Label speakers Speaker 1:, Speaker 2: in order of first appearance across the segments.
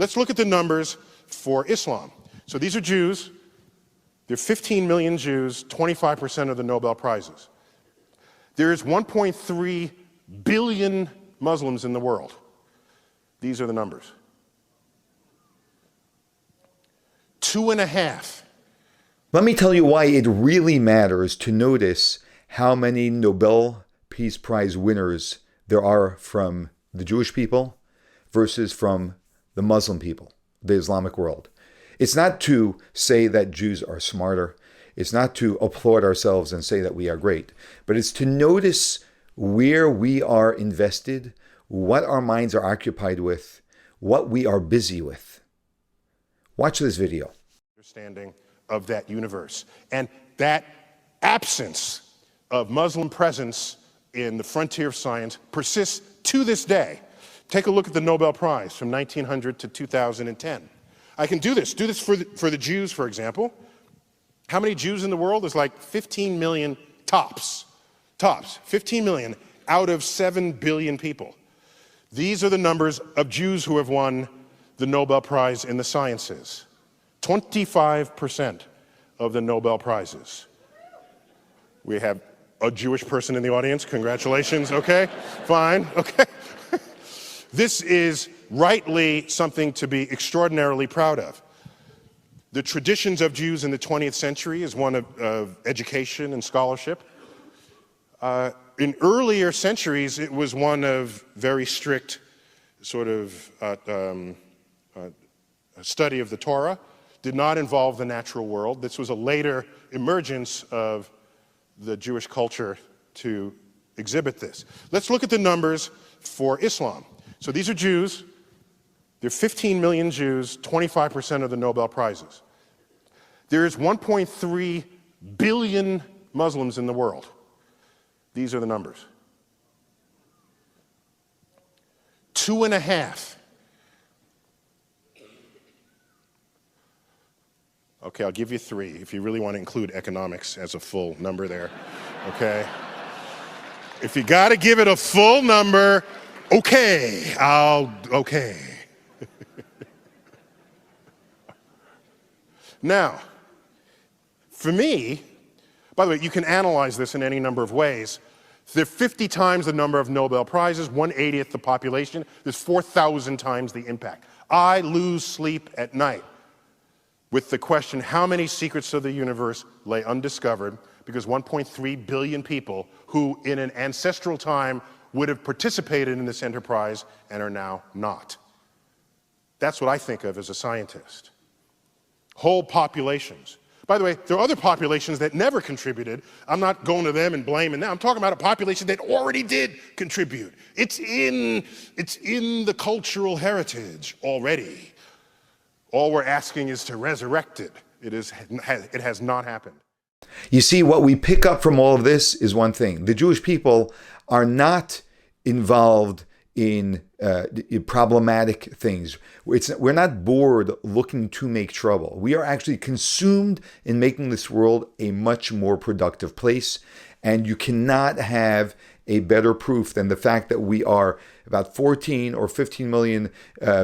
Speaker 1: Let's look at the numbers for Islam. So these are Jews. There are 15 million Jews, 25% of the Nobel Prizes. There is 1.3 billion Muslims in the world. These are the numbers. 2.5.
Speaker 2: Let me tell you why it really matters to notice how many Nobel Peace Prize winners there are from the Jewish people versus from the Muslim people, the Islamic world. It's not to say that Jews are smarter. It's not to applaud ourselves and say that we are great, but it's to notice where we are invested, what our minds are occupied with, what we are busy with. Watch this video.
Speaker 1: Understanding of that universe and that absence of Muslim presence in the frontier of science persists to this day. Take a look at the Nobel Prize from 1900 to 2010. I can do this for the Jews, for example. How many Jews in the world? There's like 15 million tops, 15 million out of 7 billion people. These are the numbers of Jews who have won the Nobel Prize in the sciences. 25% of the Nobel Prizes. We have a Jewish person in the audience. Congratulations. Okay, fine. Okay. This is rightly something to be extraordinarily proud of. The traditions of Jews in the 20th century is one of education and scholarship. In earlier centuries, it was one of very strict sort of study of the Torah. Did not involve the natural world. This was a later emergence of the Jewish culture to exhibit this. Let's look at the numbers for Islam. So these are Jews. There are 15 million Jews, 25% of the Nobel Prizes. There is 1.3 billion Muslims in the world. These are the numbers. 2.5. Okay, I'll give you 3 if you really want to include economics as a full number there, okay? If you got to give it a full number, okay. Now, for me, by the way, you can analyze this in any number of ways. There are 50 times the number of Nobel Prizes, 1/80th the population. There's 4,000 times the impact. I lose sleep at night with the question, how many secrets of the universe lay undiscovered because 1.3 billion people who in an ancestral time would have participated in this enterprise and are now not. That's what I think of as a scientist. Whole populations. By the way, there are other populations that never contributed. I'm not going to them and blaming them. I'm talking about a population that already did contribute. It's in the cultural heritage already. All we're asking is to resurrect it. It has not happened.
Speaker 2: You see, what we pick up from all of this is one thing. The Jewish people are not involved in problematic things. We're not bored looking to make trouble. We are actually consumed in making this world a much more productive place. And you cannot have a better proof than the fact that we are about 14 or 15 million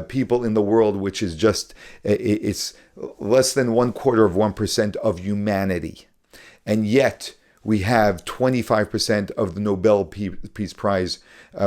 Speaker 2: people in the world, which is just, it's less than 1/4% of humanity. And yet we have 25% of the Nobel Peace Prize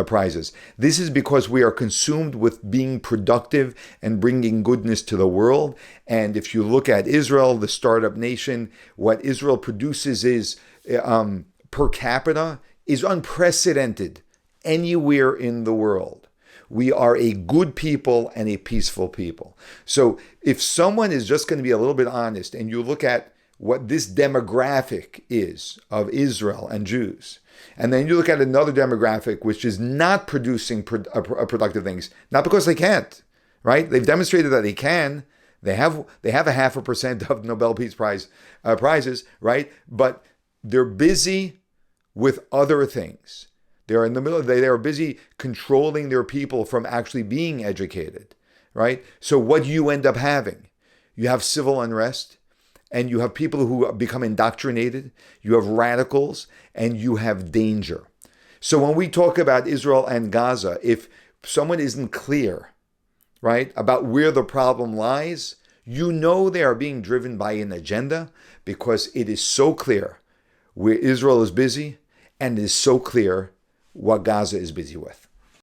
Speaker 2: prizes. This is because we are consumed with being productive and bringing goodness to the world. And if you look at Israel, the startup nation, what Israel produces is per capita is unprecedented anywhere in the world. We are a good people and a peaceful people. So if someone is just going to be a little bit honest and you look at what this demographic is of Israel and Jews, and then you look at another demographic which is not producing productive things, not because they can't, right? They've demonstrated that they can. They have a 0.5% of Nobel Peace Prize prizes, right? But they're busy with other things. They're in the middle. They are busy controlling their people from actually being educated, right? So what do you end up having? You have civil unrest, and you have people who become indoctrinated. You have radicals, and you have danger. So when we talk about Israel and Gaza, if someone isn't clear right, about where the problem lies, you know they are being driven by an agenda, because it is so clear where Israel is busy, and it is so clear what Gaza is busy with.